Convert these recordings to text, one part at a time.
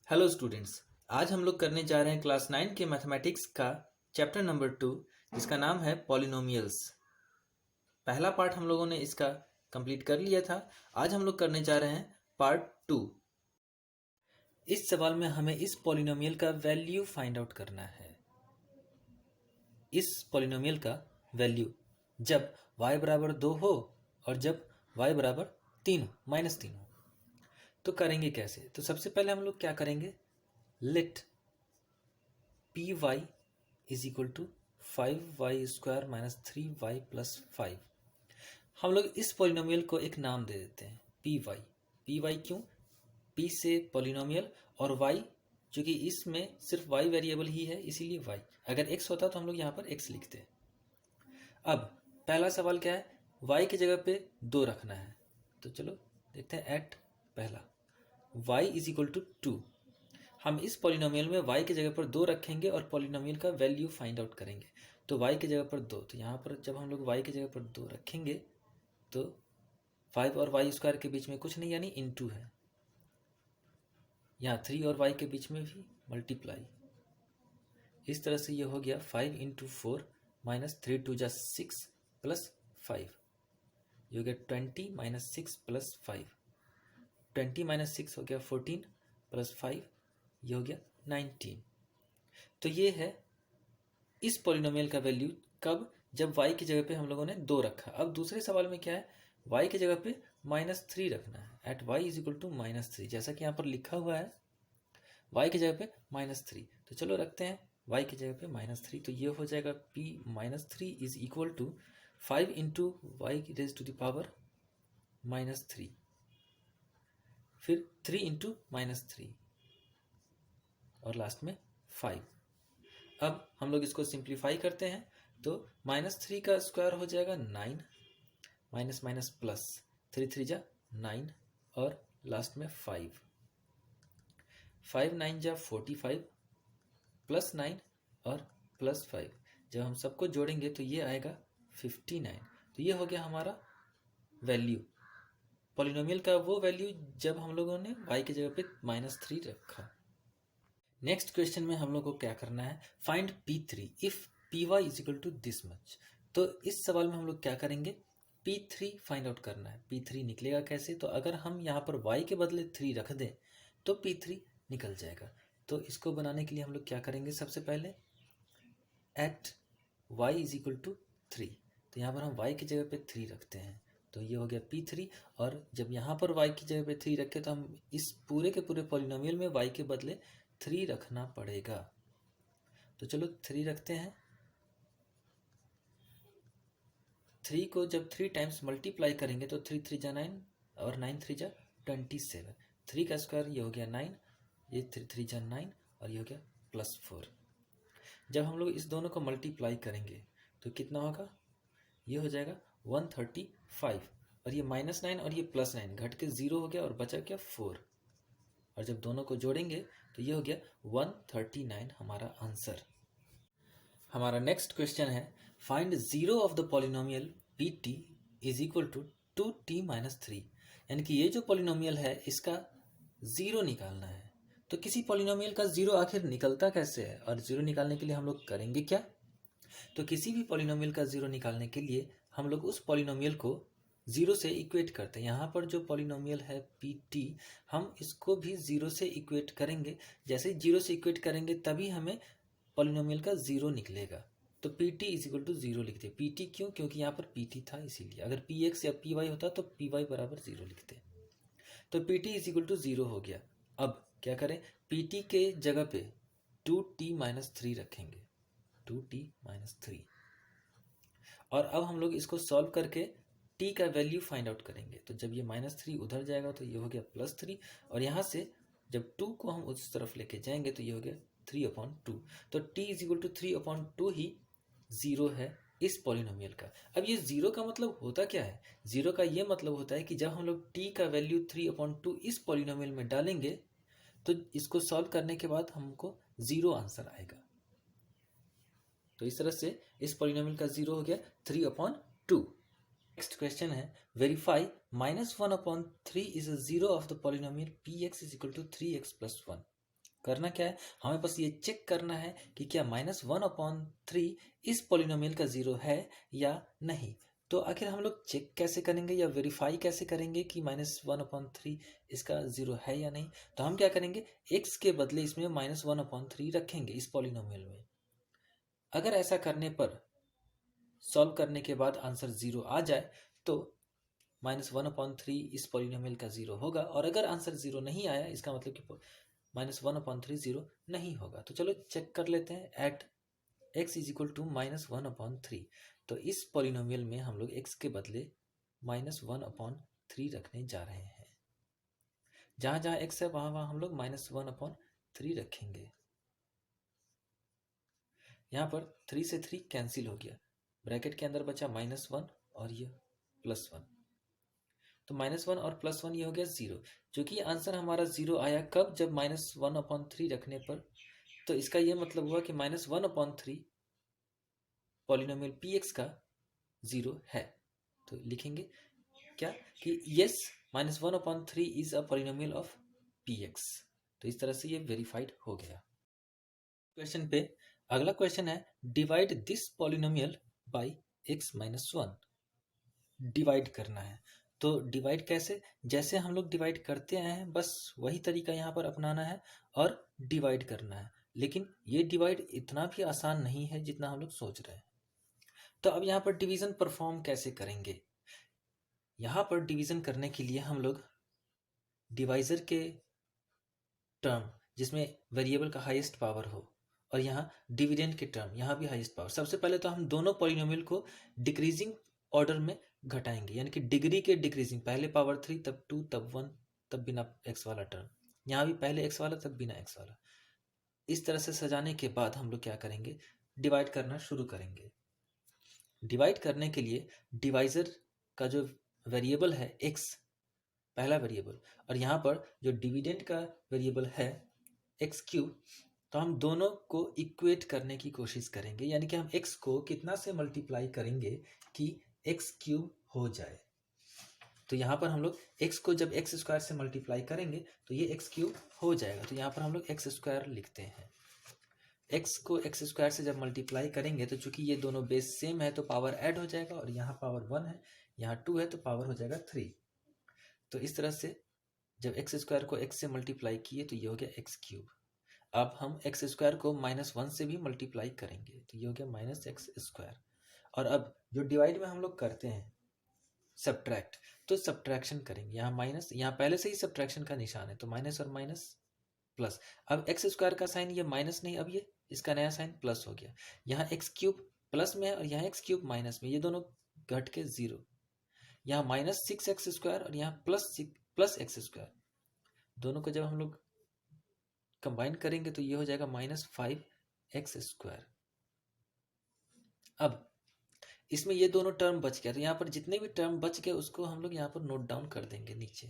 Hello students, आज हम लोग करने जा रहे हैं क्लास 9 के मैथमेटिक्स का चैप्टर नंबर 2 जिसका नाम है पॉलिनोमियल्स। पहला पार्ट हम लोगों ने इसका कंप्लीट कर लिया था। आज हम लोग करने जा रहे हैं पार्ट 2। इस सवाल में हमें इस पॉलिनोमियल का वैल्यू फाइंड आउट करना है। इस पॉलिनोमियल का वैल्यू जब y बराबर 2 हो और जब y बराबर 3 हो, -3 हो। तो करेंगे कैसे? तो सबसे पहले हम लोग क्या करेंगे, let P Y is equal to 5y² - 3y + 5। हम लोग इस पॉलिनोमियल को एक नाम दे देते हैं पी वाई। पी वाई क्यों? पी से पॉलिनोमियल और वाई चूंकि इसमें सिर्फ वाई वेरिएबल ही है इसीलिए वाई। अगर एक्स होता तो हम लोग यहाँ पर एक्स लिखते। अब पहला सवाल क्या है, वाई की जगह पे 2 रखना है। तो चलो देखते हैं। एट पहला y इज इक्वल टू 2। हम इस पॉलिनोमियल में y की जगह पर 2 रखेंगे और पॉलिनोमियल का वैल्यू फाइंड आउट करेंगे। तो y की जगह पर 2, तो यहाँ पर जब हम लोग y की जगह पर 2 रखेंगे तो 5 और y² के बीच में कुछ नहीं यानी इनटू है। यहाँ 3 और y के बीच में भी मल्टीप्लाई। इस तरह से ये हो गया 5 × 4 - 3 × 2 = 6 + 5। ये हो गया 20 - 6 + 5। 20 - 6 हो गया 14 + 5 ये हो गया 19। तो ये है इस पॉलिनोमियल का वैल्यू कब, जब y की जगह पे हम लोगों ने 2 रखा। अब दूसरे सवाल में क्या है, y की जगह पे -3 रखना है। At y is equal to -3, जैसा कि यहाँ पर लिखा हुआ है y की जगह पे -3। तो चलो रखते हैं y की जगह पे -3। तो ये हो जाएगा p -3 is equal to 5 × y⁻³ -3, फिर 3 × -3 और लास्ट में 5। अब हम लोग इसको सिंप्लीफाई करते हैं तो -3 का स्क्वायर हो जाएगा 9, माइनस माइनस प्लस 3 3 जा 9 और लास्ट में 5। 5 9 जा 45 प्लस 9 और प्लस 5। जब हम सबको जोड़ेंगे तो ये आएगा 59। तो ये हो गया हमारा वैल्यू, पॉलिनोमियल का वो वैल्यू जब हम लोगों ने y की जगह पे -3 रखा। नेक्स्ट क्वेश्चन में हम लोग को क्या करना है, find P3 if Py is equal to this much. तो इस सवाल में हम लोग क्या करेंगे, P3 फाइंड आउट करना है। P3 निकलेगा कैसे? तो अगर हम यहाँ पर y के बदले 3 रख दें तो P3 निकल जाएगा। तो इसको बनाने के लिए हम लोग क्या करेंगे, सबसे पहले at y is equal to 3। तो यहाँ पर हम y की जगह पे 3 रखते हैं तो ये हो गया P3। और जब यहाँ पर y की जगह पे 3 रखे तो हम इस पूरे के पूरे पॉलिनोमियल में y के बदले 3 रखना पड़ेगा। तो चलो 3 रखते हैं। 3 को जब 3 टाइम्स मल्टीप्लाई करेंगे तो 3 3 जा 9 और 9 3 जा 27। 3 का स्क्वायर ये हो गया 9, ये 3 3 जा 9 और ये हो गया +4। जब हम लोग इस दोनों को मल्टीप्लाई करेंगे तो कितना होगा, ये हो जाएगा 135 और ये -9 और ये +9 घट के 0 हो गया और बचा क्या 4। और जब दोनों को जोड़ेंगे तो ये हो गया 139 हमारा आंसर। हमारा नेक्स्ट क्वेश्चन है, find 0 of the polynomial Pt is equal to 2t - 3। यानी कि ये जो पॉलिनोमियल है इसका 0 निकालना है। तो किसी पॉलिनोमियल का 0 आखिर निकलता कैसे है और 0 निकालने के लिए हम लोग करेंगे क्या? तो किसी भी पॉलिनोमियल का 0 निकालने के लिए हम लोग उस पॉलिनोमियल को 0 से इक्वेट करते हैं। यहाँ पर जो पॉलिनोमियल है Pt, हम इसको भी 0 से इक्वेट करेंगे। जैसे ही 0 से इक्वेट करेंगे तभी हमें पॉलिनोमियल का 0 निकलेगा। तो Pt इज इक्वल टू 0 लिखते। Pt क्यों? क्योंकि यहाँ पर Pt था इसीलिए। अगर Px या Py होता तो Py बराबर 0 लिखते। तो Pt इज इक्वल टू 0 हो गया। अब क्या करें, Pt के जगह पे 2t - 3 रखेंगे, 2t - 3। और अब हम लोग इसको सॉल्व करके t का वैल्यू फाइंड आउट करेंगे। तो जब ये -3 उधर जाएगा तो ये हो गया +3 और यहाँ से जब 2 को हम उस तरफ लेके जाएंगे तो ये हो गया 3/2। तो t इज इक्वल टू 3/2 ही 0 है इस पॉलिनोमियल का। अब ये 0 का मतलब होता क्या है? 0 का ये मतलब होता है कि जब हम लोग t का वैल्यू 3/2 इस पॉलिनोमियल में डालेंगे तो इसको सॉल्व करने के बाद हमको 0 आंसर आएगा। तो इस तरह से इस पॉलिनोमियल का 0 हो गया 3/2। नेक्स्ट क्वेश्चन है, verify -1/3 is a 0 of the polynomial Px is equal to 3x + 1। करना क्या है, हमें बस ये चेक करना है कि क्या -1/3 इस पॉलिनोमियल का ज़ीरो है या नहीं। तो आखिर हम लोग चेक कैसे करेंगे या वेरीफाई कैसे करेंगे कि -1/3 इसका ज़ीरो है या नहीं। तो हम क्या करेंगे, x के बदले इसमें -1/3 रखेंगे इस पॉलिनोमियल में। अगर ऐसा करने पर, सॉल्व करने के बाद आंसर ज़ीरो आ जाए तो -1/3 इस पॉलिनोमियल का ज़ीरो होगा, और अगर आंसर ज़ीरो नहीं आया इसका मतलब कि -1/3 ज़ीरो नहीं होगा। तो चलो चेक कर लेते हैं। At x is equal to -1/3, तो इस पॉलिनोमियल में हम लोग x के बदले -1/3 रखने जा रहे हैं। जहाँ जहाँ x है वहाँ वहाँ हम लोग -1/3 रखेंगे। यहाँ पर 3 से 3 कैंसिल हो गया, ब्रैकेट के अंदर बचा -1 और ये +1, तो -1 और +1 ये हो गया ज़ीरो। जो कि आंसर हमारा ज़ीरो आया कब, जब -1/3 रखने पर। तो इसका ये मतलब हुआ कि -1/3 पॉलिनोमियल px का ज़ीरो है। तो लिखेंगे क्या कि yes -1/3 is a polynomial of px। तो इस तरह से ये वेरीफाइड हो गया। क्वेश्चन पे अगला क्वेश्चन है, divide this polynomial bye x-1। Divide करना है। तो डिवाइड कैसे, जैसे हम लोग डिवाइड करते आए हैं बस वही तरीका यहाँ पर अपनाना है और डिवाइड करना है। लेकिन ये डिवाइड इतना भी आसान नहीं है जितना हम लोग सोच रहे हैं। तो अब यहाँ पर डिवीजन परफॉर्म कैसे करेंगे। यहाँ पर डिवीजन करने के लिए हम लोग डिवाइजर के टर्म जिसमें वेरिएबल का हाईएस्ट पावर हो, और यहाँ डिविडेंड के टर्म यहाँ भी हाईएस्ट पावर, सबसे पहले तो हम दोनों पॉलिनोमियल को डिक्रीजिंग ऑर्डर में घटाएंगे, यानी कि डिग्री के डिक्रीजिंग, पहले पावर 3 तब 2 तब 1 तब बिना x वाला टर्म, यहाँ भी पहले x वाला तब बिना x वाला। इस तरह से सजाने के बाद हम लोग क्या करेंगे, डिवाइड करना शुरू करेंगे। डिवाइड करने के लिए डिवाइजर का जो वेरिएबल है x, पहला वेरिएबल, और यहाँ पर जो डिविडेंड का वेरिएबल है x3, तो हम दोनों को इक्वेट करने की कोशिश करेंगे, यानी कि हम x को कितना से मल्टीप्लाई करेंगे कि x³ हो जाए। तो यहाँ पर हम लोग x को जब x² से मल्टीप्लाई करेंगे तो ये x³ हो जाएगा। तो यहाँ पर हम लोग x² लिखते हैं। x को x² से जब मल्टीप्लाई करेंगे तो चूंकि ये दोनों बेस सेम है तो पावर ऐड हो जाएगा, और यहाँ पावर 1 है, यहाँ 2 है, तो पावर हो जाएगा 3। तो इस तरह से जब x² को x से मल्टीप्लाई किए तो ये हो गया x³। अब हम x² को -1 से भी मल्टीप्लाई करेंगे तो ये हो गया -x²। और अब जो डिवाइड में हम लोग करते हैं सब्ट्रैक्ट, तो सब्ट्रैक्शन करेंगे। यहाँ माइनस, यहाँ पहले से ही सब्ट्रैक्शन का निशान है, तो माइनस और माइनस प्लस। अब x² का साइन ये माइनस नहीं, अब ये इसका नया साइन प्लस हो गया। यहाँ x³ प्लस में है और यहाँ x³ माइनस में, ये दोनों घट के ज़ीरो। यहाँ -6x² और यहाँ प्लस x², दोनों को जब हम लोग कंबाइन करेंगे तो ये हो जाएगा -5x²। अब इसमें ये दोनों टर्म बच गया, तो यहाँ पर जितने भी टर्म बच गए उसको हम लोग यहाँ पर नोट डाउन कर देंगे नीचे।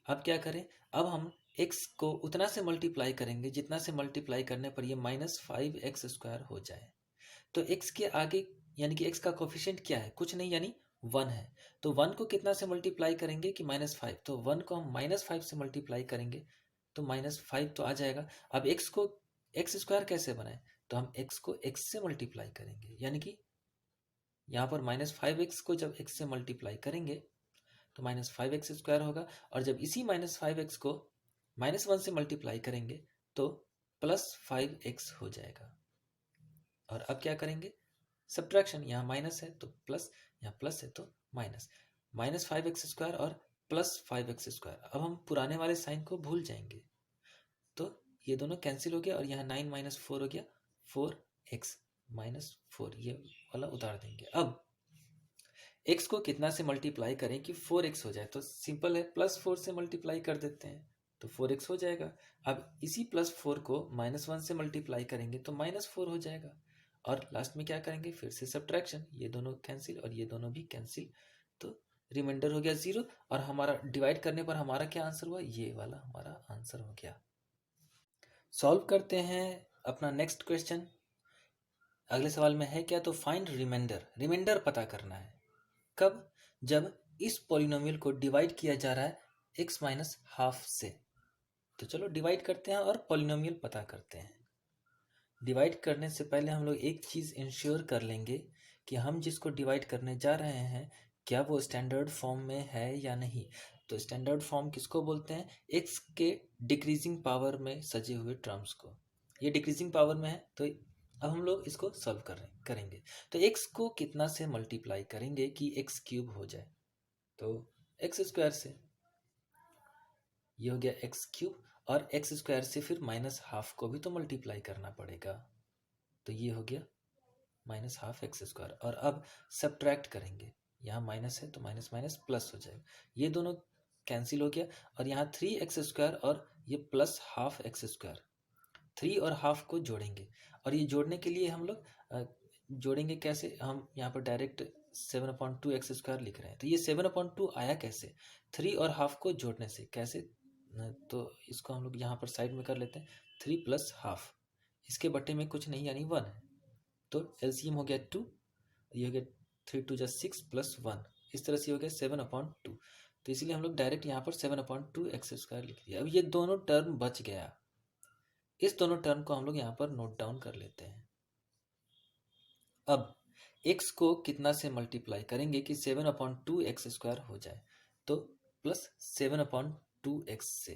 अब क्या करें, अब हम x को उतना से मल्टीप्लाई करेंगे जितना से मल्टीप्लाई करने पर ये -5x² हो जाए। तो x के आगे यानी कि x का कोफिशिएंट क्या है, कुछ नहीं, यानी 1 है। तो 1 को कितना से मल्टीप्लाई करेंगे कि -5, तो 1 को हम -5 से मल्टीप्लाई करेंगे तो -5 तो आ जाएगा। अब x को x² कैसे बनाए, तो हम x को x से मल्टीप्लाई करेंगे, यानी कि यहाँ पर -5x को जब x से मल्टीप्लाई करेंगे तो -5x² होगा, और जब इसी -5x को -1 से मल्टीप्लाई करेंगे तो +5x हो जाएगा। और अब क्या करेंगे, सब्ट्रैक्शन, यहाँ माइनस है तो प्लस, यहाँ प्लस है तो माइनस, -5x² और +5x²। अब हम पुराने वाले साइन को भूल जाएंगे, तो ये दोनों कैंसिल हो गया, और यहाँ 9 - 4 हो गया 4x -4, ये वाला उतार देंगे। अब x को कितना से मल्टीप्लाई करें कि 4x हो जाए, तो सिंपल है, +4 से मल्टीप्लाई कर देते हैं तो 4x हो जाएगा। अब इसी +4 को -1 से मल्टीप्लाई करेंगे तो -4 हो जाएगा, और लास्ट में क्या करेंगे, फिर से सब्ट्रैक्शन, ये दोनों कैंसिल और ये दोनों भी कैंसिल, तो रिमाइंडर हो गया 0। और हमारा डिवाइड करने पर हमारा क्या आंसर हुआ, ये वाला हमारा आंसर हो गया। सॉल्व करते हैं अपना नेक्स्ट क्वेश्चन। अगले सवाल में है क्या, तो फाइंड रिमाइंडर, रिमाइंडर पता करना है कब, जब इस पॉलिनोमियल को डिवाइड किया जा रहा है x - ½ से। तो चलो डिवाइड करते हैं और पॉलिनोमियल पता करते हैं। डिवाइड करने से पहले हम लोग एक चीज़ इंश्योर कर लेंगे कि हम जिसको डिवाइड करने जा रहे हैं क्या वो स्टैंडर्ड फॉर्म में है या नहीं। तो स्टैंडर्ड फॉर्म किसको बोलते हैं? एक्स के डिक्रीजिंग पावर में सजे हुए टर्म्स को। ये डिक्रीजिंग पावर में है, तो अब हम लोग इसको सॉल्व करेंगे। तो एक्स को कितना से मल्टीप्लाई करेंगे कि एक्स क्यूब हो जाए? तो एक्स स्क्वायर से। ये हो गया एक्स क्यूब, और एक्स स्क्वायर से फिर माइनस हाफ को भी तो मल्टीप्लाई करना पड़ेगा, तो ये हो गया माइनस हाफ एक्स स्क्वायर। और अब सब्ट्रैक्ट करेंगे, यहाँ माइनस है तो माइनस माइनस प्लस हो जाएगा, ये दोनों कैंसिल हो गया। और यहाँ 3x² और ये प्लस हाफ एक्स स्क्वायर, 3 और हाफ को जोड़ेंगे। और ये जोड़ने के लिए हम लोग जोड़ेंगे कैसे? हम यहाँ पर डायरेक्ट 7/2x² लिख रहे हैं, तो ये 7/2 आया कैसे? 3 और हाफ को जोड़ने से। कैसे? तो इसको हम लोग यहाँ पर साइड में कर लेते हैं। 3 प्लस हाफ, इसके बटे में कुछ नहीं यानी 1 है, तो एलसीएम हो गया 2, ये हो गया 3 2 जा 6 प्लस 1, इस तरह से हो गया 7/2। तो इसलिए हम लोग डायरेक्ट यहाँ पर 7/2x² लिख दिया। अब ये दोनों टर्म बच गया, इस दोनों टर्म को हम लोग यहाँ पर नोट डाउन कर लेते हैं। अब x को कितना से मल्टीप्लाई करेंगे कि 7/2x² हो जाए? तो प्लस 7/2x से,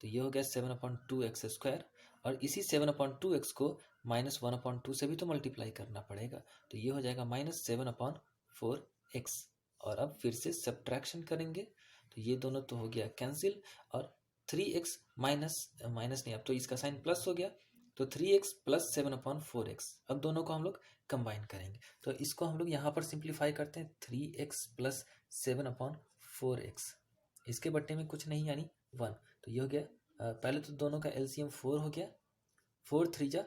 तो ये हो गया 7/2x²। और इसी 7/2x को -1/2 से भी तो मल्टीप्लाई करना पड़ेगा, तो ये हो जाएगा -7/4x। और अब फिर से सब्ट्रैक्शन करेंगे, तो ये दोनों तो हो गया कैंसिल। और 3x माइनस नहीं, अब तो इसका साइन प्लस हो गया, तो 3x प्लस 7/4x। अब दोनों को हम लोग कंबाइन करेंगे, तो इसको हम लोग यहाँ पर सिंप्लीफाई करते हैं। 3x प्लस 7/4x, इसके बट्टे में कुछ नहीं यानी 1, तो ये हो गया। पहले तो दोनों का एलसीएम 4 हो गया, 4 3 जा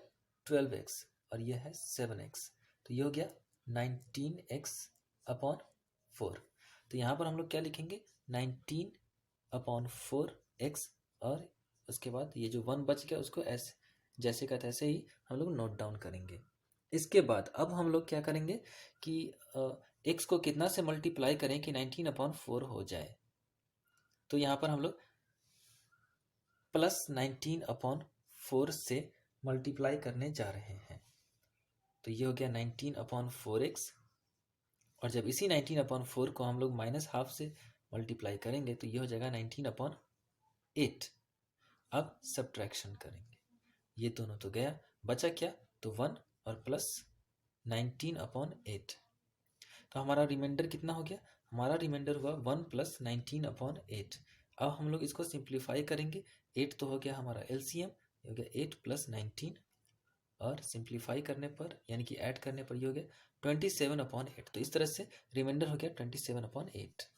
12x, और ये है 7x, तो ये हो गया 19x/4। तो यहाँ पर हम लोग क्या लिखेंगे? 19/4x, और उसके बाद ये जो 1 बच गया उसको ऐसे जैसे का तैसे ही हम लोग नोट डाउन करेंगे। इसके बाद अब हम लोग क्या करेंगे कि x को कितना से मल्टीप्लाई करें कि 19/4 हो जाए? तो यहाँ पर हम लोग प्लस 19/4 से मल्टीप्लाई करने जा रहे हैं, तो ये हो गया 19/4x। और जब इसी 19/4 को हम लोग माइनस हाफ से मल्टीप्लाई करेंगे तो ये हो जाएगा 19/8। अब सब्ट्रैक्शन करेंगे, ये दोनों तो गया, बचा क्या? तो 1 और प्लस 19/8। तो हमारा रिमाइंडर कितना हो गया? हमारा रिमाइंडर हुआ 1 प्लस 19/8। अब हम लोग इसको सिंप्लीफाई करेंगे। 8 तो हो गया हमारा एलसीएम, हो गया 8 प्लस 19, और सिंप्लीफाई करने पर यानी कि ऐड करने पर ये हो गया 27/8। तो इस तरह से रिमाइंडर हो गया 27/8।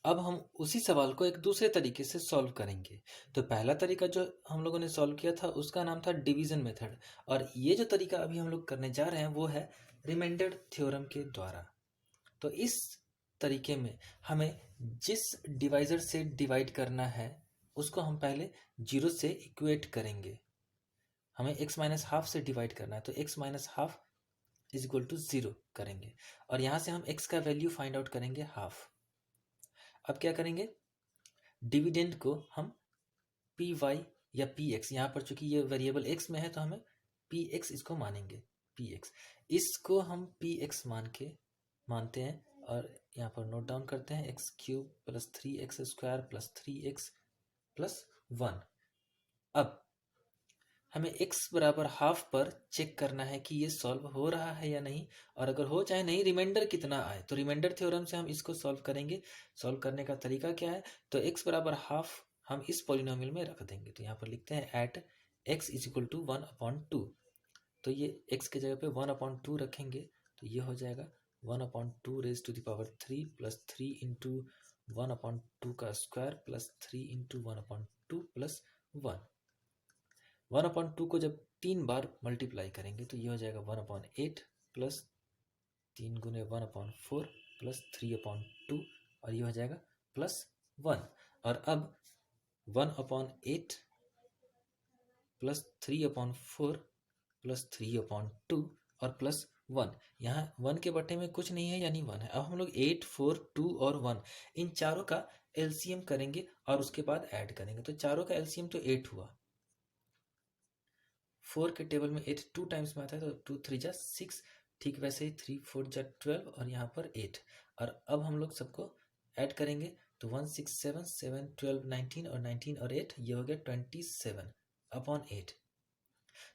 अब हम उसी सवाल को एक दूसरे तरीके से सॉल्व करेंगे। तो पहला तरीका जो हम लोगों ने सॉल्व किया था उसका नाम था डिवीजन मेथड, और ये जो तरीका अभी हम लोग करने जा रहे हैं वो है रिमाइंडर थ्योरम के द्वारा। तो इस तरीके में हमें जिस डिवाइजर से डिवाइड करना है उसको हम पहले 0 से इक्वेट करेंगे। हमें x माइनस हाफ से डिवाइड करना है, तो x minus half is equal to 0 करेंगे, और यहाँ से हम x का वैल्यू फाइंड आउट करेंगे हाफ। अब क्या करेंगे? डिविडेंड को हम पी वाई या पी एक्स, यहाँ पर चूंकि ये वेरिएबल x में है तो हमें पी एक्स इसको मानेंगे, पी एक्स इसको हम पी एक्स मानते हैं, और यहाँ पर नोट डाउन करते हैं x³ plus 3x² plus 3x plus 1। अब हमें x बराबर हाफ पर चेक करना है कि ये सॉल्व हो रहा है या नहीं, और अगर हो चाहे नहीं, रिमाइंडर कितना आए, तो रिमाइंडर थ्योरम से हम इसको सॉल्व करेंगे। सॉल्व करने का तरीका क्या है? तो x बराबर हाफ हम इस पॉलिनोमियल में रख देंगे, तो यहाँ पर लिखते हैं at x is equal to 1/2। तो ये x के जगह पे 1/2 रखेंगे, तो ये हो जाएगा 1/2 raise to the power 3 plus 3 into 1/2 का स्क्वायर प्लस 3 इंटू 1/2 प्लस 1। 1/2 को जब 3 बार मल्टीप्लाई करेंगे तो ये हो जाएगा 1/8 प्लस 3 गुने 1/4 प्लस 3/2, और ये हो जाएगा प्लस 1। और अब 1/8 प्लस 3/4 प्लस 3/2 और प्लस 1, यहाँ 1 के बटे में कुछ नहीं है यानी 1 है। अब हम लोग 8 4 2 और 1 इन चारों का एलसीएम करेंगे और उसके बाद ऐड करेंगे। तो चारों का एलसीएम तो 8 हुआ। 4 के टेबल में 8 2 टाइम्स में आता है, तो 2 3 जा 6। ठीक वैसे ही 3 4 जा 12 और यहाँ पर 8। और अब हम लोग सबको ऐड करेंगे तो 1 6 7 7 12 19 और 19 और 8 ये हो गया 27 अपॉन 8।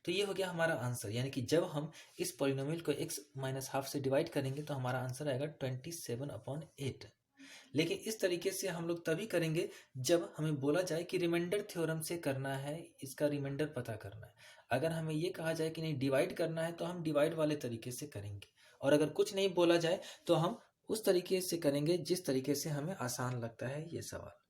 तो ये हो गया हमारा आंसर। यानी कि जब हम इस पॉलिनोमियल को x माइनस हाफ से डिवाइड करेंगे तो हमारा आंसर आएगा 27 अपॉन 8। लेकिन इस तरीके से हम लोग तभी करेंगे जब हमें बोला जाए कि रिमाइंडर थ्योरम से करना है, इसका रिमाइंडर पता करना है। अगर हमें ये कहा जाए कि नहीं डिवाइड करना है तो हम डिवाइड वाले तरीके से करेंगे, और अगर कुछ नहीं बोला जाए तो हम उस तरीके से करेंगे जिस तरीके से हमें आसान लगता है ये सवाल।